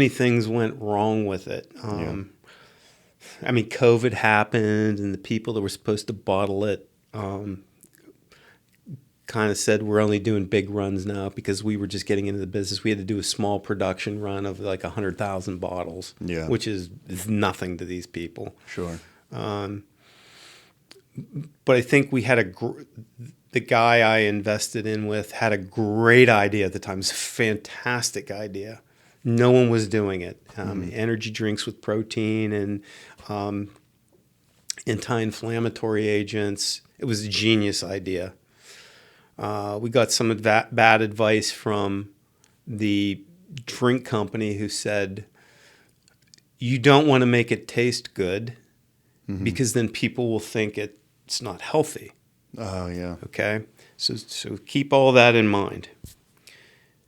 things went wrong with it. I mean, COVID happened, and the people that were supposed to bottle it kind of said we're only doing big runs now because we were just getting into the business. We had to do a small production run of like 100,000 bottles, which is nothing to these people. Sure. But I think we had the guy I invested in with had a great idea at the time. It was a fantastic idea. No one was doing it. Energy drinks with protein and anti-inflammatory agents. It was a genius idea. We got some bad advice from the drink company who said, you don't want to make it taste good because then people will think it's not healthy. Oh, yeah. Okay? So keep all that in mind.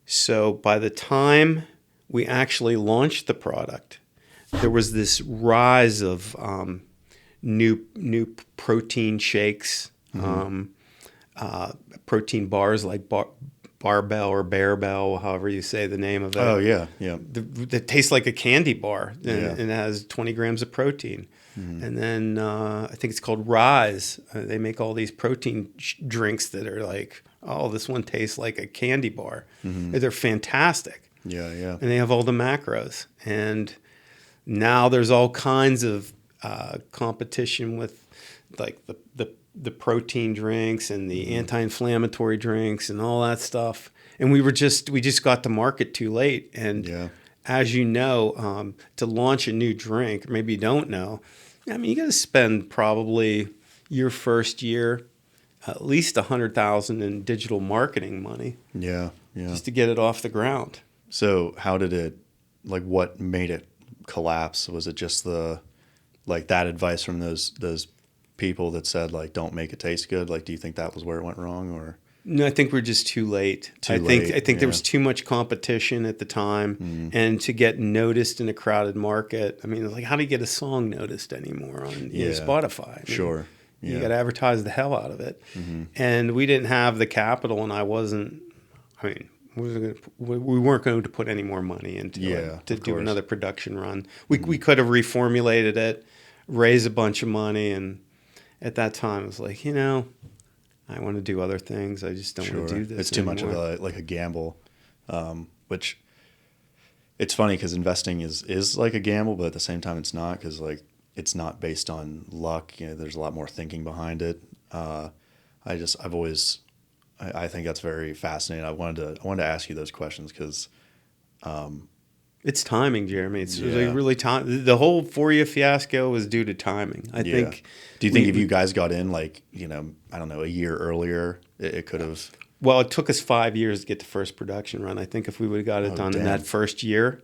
So by the time we actually launched the product, there was this rise of new protein shakes, protein bars like Barbell or Bearbell, however you say the name of it. Oh, yeah, yeah. That tastes like a candy bar, and it has 20 grams of protein. And then I think it's called Rise. They make all these protein drinks that are like, oh, this one tastes like a candy bar. They're fantastic. Yeah, yeah. And they have all the macros. And now there's all kinds of competition with like the protein drinks and the anti-inflammatory drinks and all that stuff. And we just got to market too late. And as you know, to launch a new drink, maybe you don't know, I mean, you got to spend probably your first year at least $100,000 in digital marketing money. Yeah, yeah. Just to get it off the ground. So how did it, like, what made it collapse? Was it just that advice from those people that said, like, don't make it taste good? Like, do you think that was where it went wrong, or? No, I think we're just too late. I think there was too much competition at the time, and to get noticed in a crowded market. I mean, like, how do you get a song noticed anymore on Spotify? I mean, sure. Yeah. You got to advertise the hell out of it. And we didn't have the capital, and I wasn't. I mean, we weren't going to put any more money into it to do another production run. We could have reformulated it, raised a bunch of money, and at that time it was like, I want to do other things. I just don't want to do this. It's too much of a gamble, which it's funny because investing is like a gamble, but at the same time it's not, because like it's not based on luck. There's a lot more thinking behind it. I think that's very fascinating. I wanted to ask you those questions because it's timing, Jeremy. It's really time. The whole Foria fiasco was due to timing. I think. Do you think if you guys got in, like, I don't know, a year earlier, it could have? Well, it took us 5 years to get the first production run. I think if we would have got it done in that first year,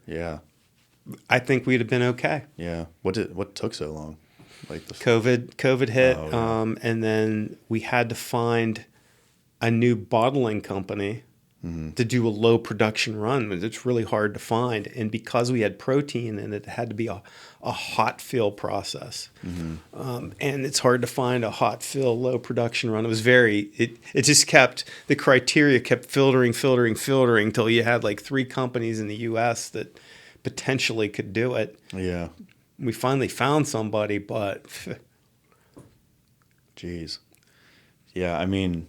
I think we'd have been okay. Yeah. What took so long? Like COVID hit, and then we had to find a new bottling company to do a low production run. It's really hard to find, and because we had protein in it, it had to be a hot fill process, and it's hard to find a hot fill low production run. It was it just kept, the criteria kept filtering till you had like 3 companies in the U.S. that potentially could do it. Yeah, we finally found somebody, but geez, yeah. I mean,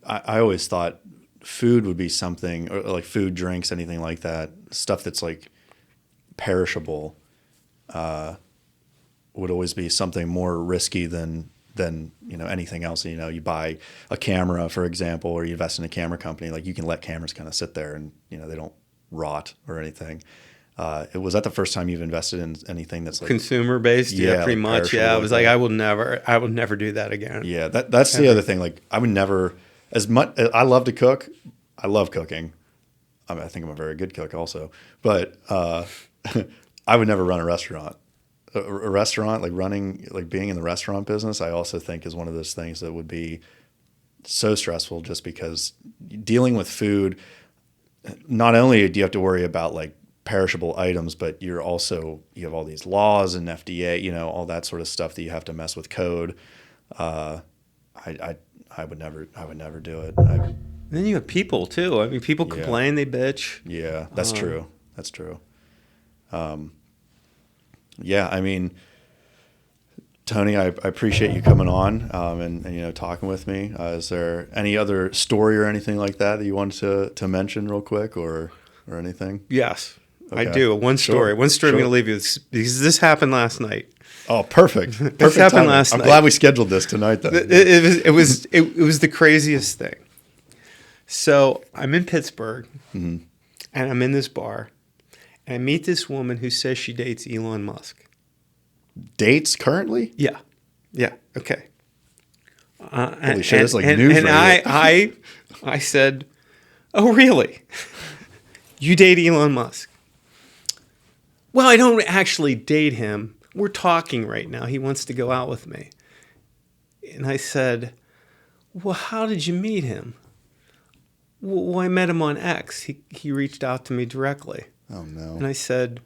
I always thought food would be something, or like food, drinks, anything like that, stuff that's like perishable. would always be something more risky than anything else. You buy a camera, for example, or you invest in a camera company. Like, you can let cameras kind of sit there and they don't rot or anything. Was that the first time you've invested in anything that's like consumer based? Yeah, pretty like much. Yeah, I was like, I would never do that again. Yeah, that's the other thing. Like, I would never, as much. I love to cook. I love cooking. I think I'm a very good cook also, but I would never run a restaurant. A restaurant, being in the restaurant business, I also think is one of those things that would be so stressful, just because dealing with food, not only do you have to worry about like perishable items, but you have all these laws and FDA, all that sort of stuff that you have to mess with code. I would never do it. And then you have people too. I mean, people complain, they bitch. Yeah, that's true. That's true. Yeah, I mean, Tony, I appreciate you coming on and talking with me. Is there any other story or anything like that you wanted to mention real quick or anything? Yes, okay. I do. One story. One story I'm going to leave you with, because this happened last night. Oh, perfect. This happened last night. I'm glad we scheduled this tonight then. It was the craziest thing. So I'm in Pittsburgh, and I'm in this bar, and I meet this woman who says she dates Elon Musk. Dates currently? Yeah. Okay. Holy shit! It's like news. And I said, "Oh, really? You date Elon Musk?" Well, I don't actually date him. We're talking right now. He wants to go out with me. And I said, "Well, how did you meet him?" Well, I met him on X. He reached out to me directly. Oh, no. And I said,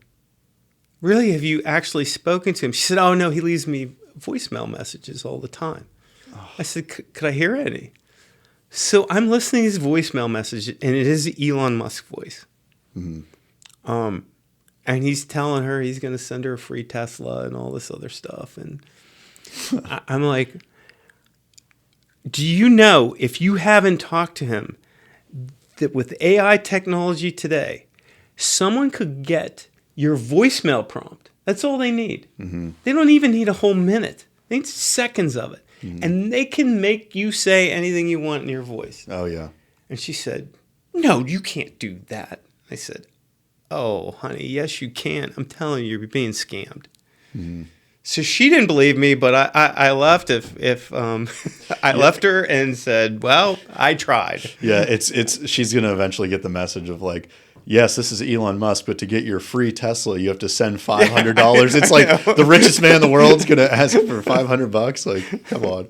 "Really? Have you actually spoken to him?" She said, "Oh, no, he leaves me voicemail messages all the time." Oh. I said, "Could I hear any?" So I'm listening to his voicemail message, and it is Elon Musk voice. Mm-hmm. And he's telling her he's going to send her a free Tesla and all this other stuff. And I'm like, do you know, if you haven't talked to him, that with AI technology today, someone could get your voicemail prompt. That's all they need. Mm-hmm. They don't even need a whole minute. They need seconds of it. Mm-hmm. And they can make you say anything you want in your voice. Oh, yeah. And she said, "No, you can't do that." I said, "Oh, honey, yes, you can. I'm telling you, you're being scammed." Mm-hmm. So she didn't believe me, but I left left her and said, "Well, I tried." Yeah, she's gonna eventually get the message of like, "Yes, this is Elon Musk, but to get your free Tesla, you have to send $500." It's like the richest man in the world's gonna ask for $500. Like, come on.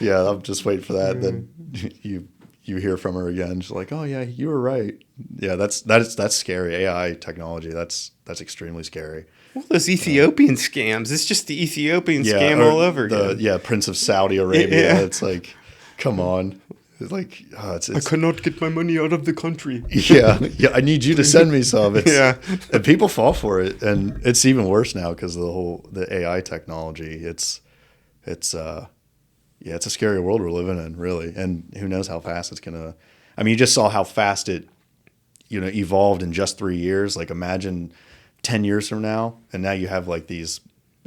Yeah, I'm just waiting for that. Then you hear from her again. She's like, "Oh yeah, you were right." Yeah, that's scary. AI technology. That's extremely scary. Well, those Ethiopian scams. It's just the Ethiopian scam all over again. Prince of Saudi Arabia. It's like, come on. It's like, I cannot get my money out of the country. Yeah, I need you to send me some. And people fall for it, and it's even worse now because of the AI technology. It's a scary world we're living in, really, and who knows how fast it's gonna. I mean, you just saw how fast it, evolved in just 3 years. Like, imagine 10 years from now, and now you have like these.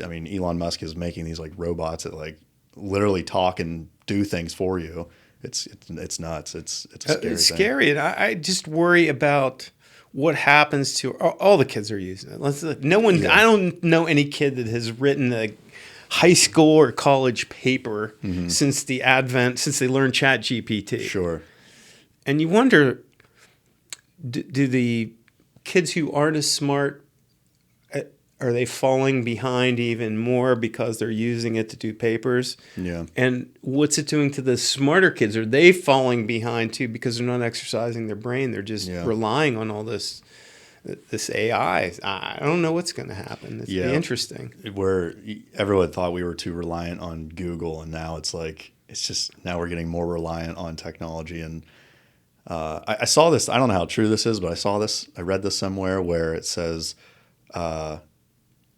I mean, Elon Musk is making these like robots that like literally talk and do things for you. It's nuts. It's a scary thing. Scary, and I just worry about what happens to all the kids are using it. No one. Yeah. I don't know any kid that has written a high school or college paper since they learned ChatGPT. Sure. And you wonder, do the kids who aren't as smart, are they falling behind even more because they're using it to do papers? Yeah. And what's it doing to the smarter kids? Are they falling behind too because they're not exercising their brain? They're just relying on all this AI. I don't know what's going to happen. It's be interesting. Where everyone thought we were too reliant on Google, and now it's like now we're getting more reliant on technology. And I saw this. I don't know how true this is, but I saw this. I read this somewhere where it says.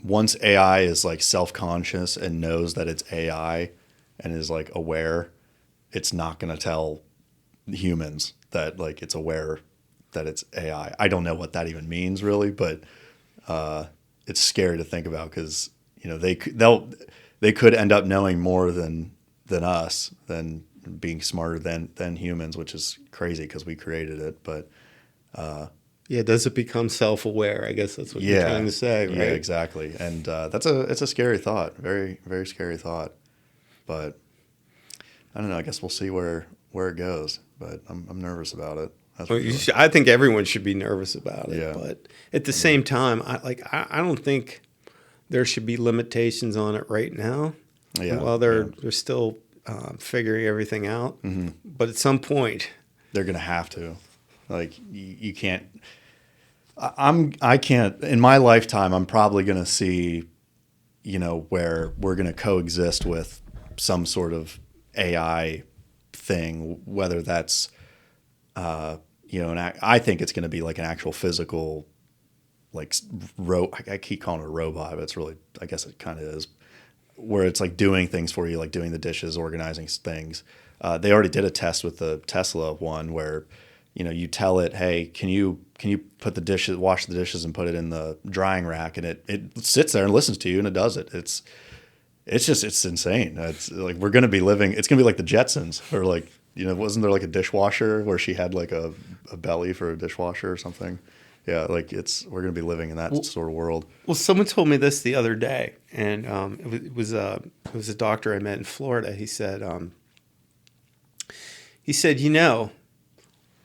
Once AI is like self-conscious and knows that it's AI and is like aware, it's not going to tell humans that like it's aware that it's AI. I don't know what that even means really, but it's scary to think about because they could end up knowing more than us, than being smarter than humans, which is crazy because we created it. But yeah, does it become self-aware? I guess that's what you're trying to say, right? Yeah, exactly. And it's a scary thought, very, very scary thought. But I don't know. I guess we'll see where it goes. But I'm nervous about it. That's Well, I think everyone should be nervous about it. Yeah. But at the same time, I don't think there should be limitations on it right now. Yeah. While they're still figuring everything out. Mm-hmm. But at some point, they're gonna have to. Like you can't. I can't. In my lifetime, I'm probably gonna see, where we're gonna coexist with some sort of AI thing, whether that's, I think it's gonna be like an actual physical, like I keep calling it a robot, but it's really, I guess it kind of is, where it's like doing things for you, like doing the dishes, organizing things. They already did a test with the Tesla one where, you tell it, hey, can you wash the dishes and put it in the drying rack, and it sits there and listens to you and it does it. It's insane. It's like it's gonna be like the Jetsons, or like, wasn't there like a dishwasher where she had like a belly for a dishwasher or something? Yeah, like we're gonna be living in that sort of world. Well, someone told me this the other day, and it was a doctor I met in Florida. He said,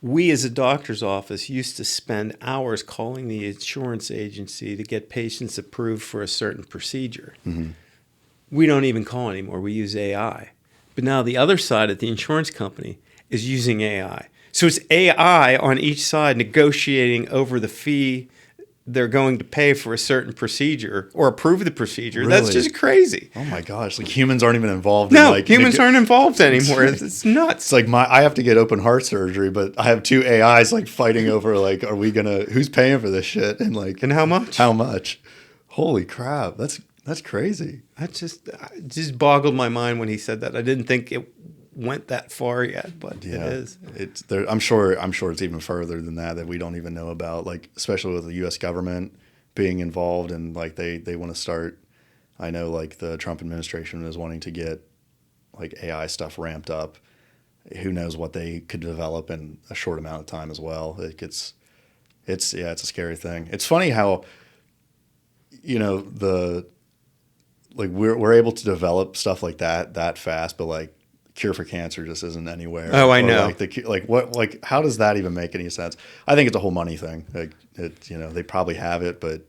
we as a doctor's office used to spend hours calling the insurance agency to get patients approved for a certain procedure. Mm-hmm. We don't even call anymore. We use AI. But now the other side at the insurance company is using AI. So it's AI on each side negotiating over the fee they're going to pay for a certain procedure or approve the procedure. Really? That's just crazy. Oh my gosh! Like humans aren't even involved. No, in humans aren't involved anymore. It's nuts. It's like I have to get open heart surgery, but I have two AIs like fighting over like, who's paying for this shit, and like, and how much? How much? Holy crap! That's crazy. That just boggled my mind when he said that. I didn't think it went that far yet, but yeah, it is. It's there. I'm sure it's even further than that we don't even know about. Like especially with the U.S. government being involved, and like they want to start. I know like the Trump administration is wanting to get like AI stuff ramped up. Who knows what they could develop in a short amount of time as well. It's a scary thing. It's funny how we're able to develop stuff like that fast, but like cure for cancer just isn't anywhere. Oh, I know. How does that even make any sense? I think it's a whole money thing. Like they probably have it, but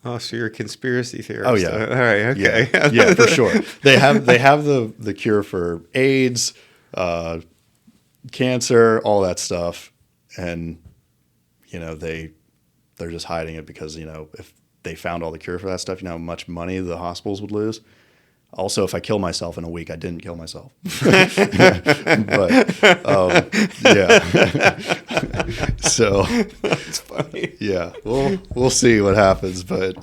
oh, so you're a conspiracy theorist. Oh yeah. All right. Okay. Yeah, for sure. They have the cure for AIDS, cancer, all that stuff, and they're just hiding it because if they found all the cure for that stuff, how much money the hospitals would lose. Also, if I kill myself in a week, I didn't kill myself. But yeah. So that's funny. Yeah, we'll see what happens, but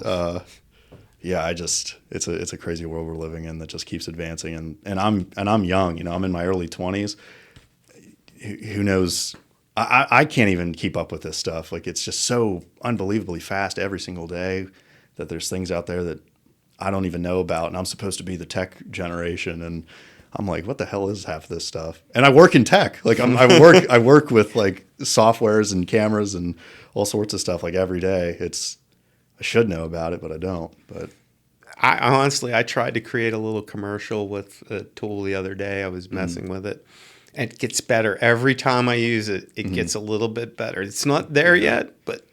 yeah, it's a crazy world we're living in that just keeps advancing, and I'm young. I'm in my early 20s. Who knows? I can't even keep up with this stuff. Like it's just so unbelievably fast every single day that there's things out there that I don't even know about, and I'm supposed to be the tech generation, and I'm like, what the hell is half of this stuff? And I work in tech. Like I work with like softwares and cameras and all sorts of stuff like every day. I should know about it, but I don't. But I tried to create a little commercial with a tool the other day. I was messing with it, and it gets better every time I use it. It gets a little bit better. It's not there yet, but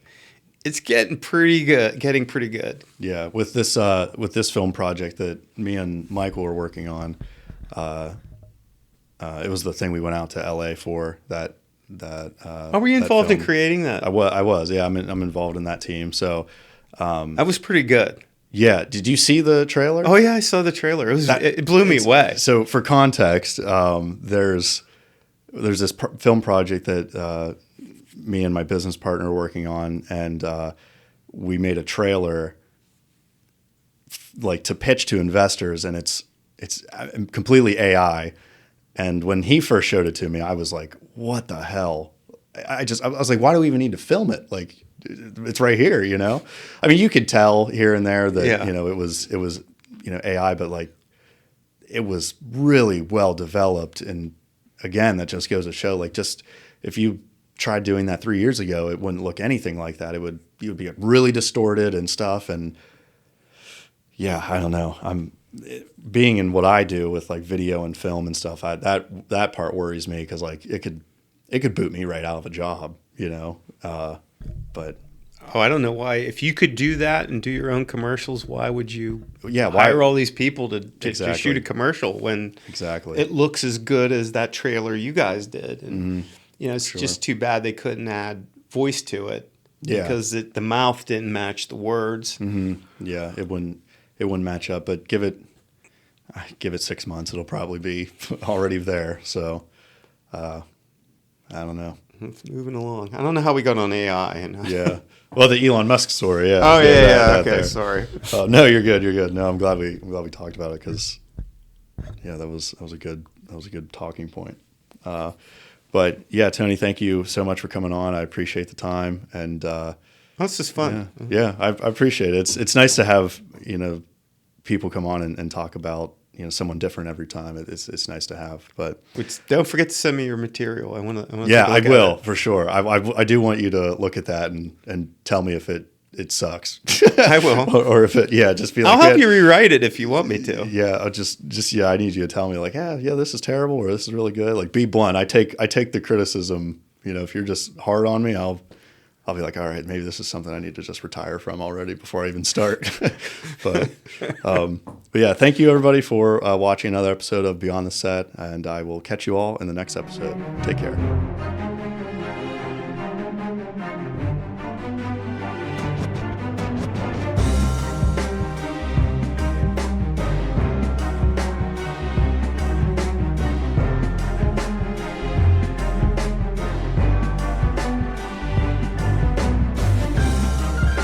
it's getting pretty good. Yeah, with this film project that me and Michael were working on, it was the thing we went out to LA for. Are we involved in creating that? I was. Yeah, I'm involved in that team. So that was pretty good. Yeah. Did you see the trailer? Oh yeah, I saw the trailer. It blew me away. So for context, there's this film project that me and my business partner are working on, and we made a trailer like to pitch to investors, and it's completely AI. And when he first showed it to me, I was like, what the hell? I was like, why do we even need to film it? Like, it's right here, you know? I mean, you could tell here and there that, Yeah. you know, it was, you know, AI, but like, it was really well developed. And again, that just goes to show, like, just if you tried doing that 3 years ago, it wouldn't look anything like that. It would be really distorted and stuff. And yeah, I don't know. Being in what I do with like video and film and stuff, that part worries me, because like it could boot me right out of a job, you know. But I don't know why. If you could do that and do your own commercials, why would you yeah, hire all these people to Exactly. shoot a commercial when exactly. it looks as good as that trailer you guys did? And you know, it's Sure. just too bad they couldn't add voice to it, Yeah. because the mouth didn't match the words. Yeah, it wouldn't match up. But give it 6 months, it'll probably be already there. So I don't know. It's moving along. I don't know how we got on AI. And Yeah. Well, the Elon Musk story. Yeah. Oh yeah, that okay, there. sorry. Oh no, you're good. You're good. No, I'm glad we talked about it, because yeah, that was a good talking point. But yeah, Tony, thank you so much for coming on. I appreciate the time, and This is fun. yeah, I appreciate it. It's nice to have, you know, people come on and talk about, you know, someone different every time. It's nice to have. But Don't forget to send me your material. I want to. yeah, I will for sure. I do want you to look at that and tell me if it sucks. I will. or if it, just be like, I'll help you rewrite it if you want me to. Yeah, I'll just I need you to tell me, like, yeah, this is terrible, or this is really good. Like, be blunt. I take the criticism. You know, if you're just hard on me, I'll be like, all right, maybe this is something I need to just retire from already before I even start. but yeah, thank you everybody for watching another episode of Beyond the Set, and I will catch you all in the next episode. Take care.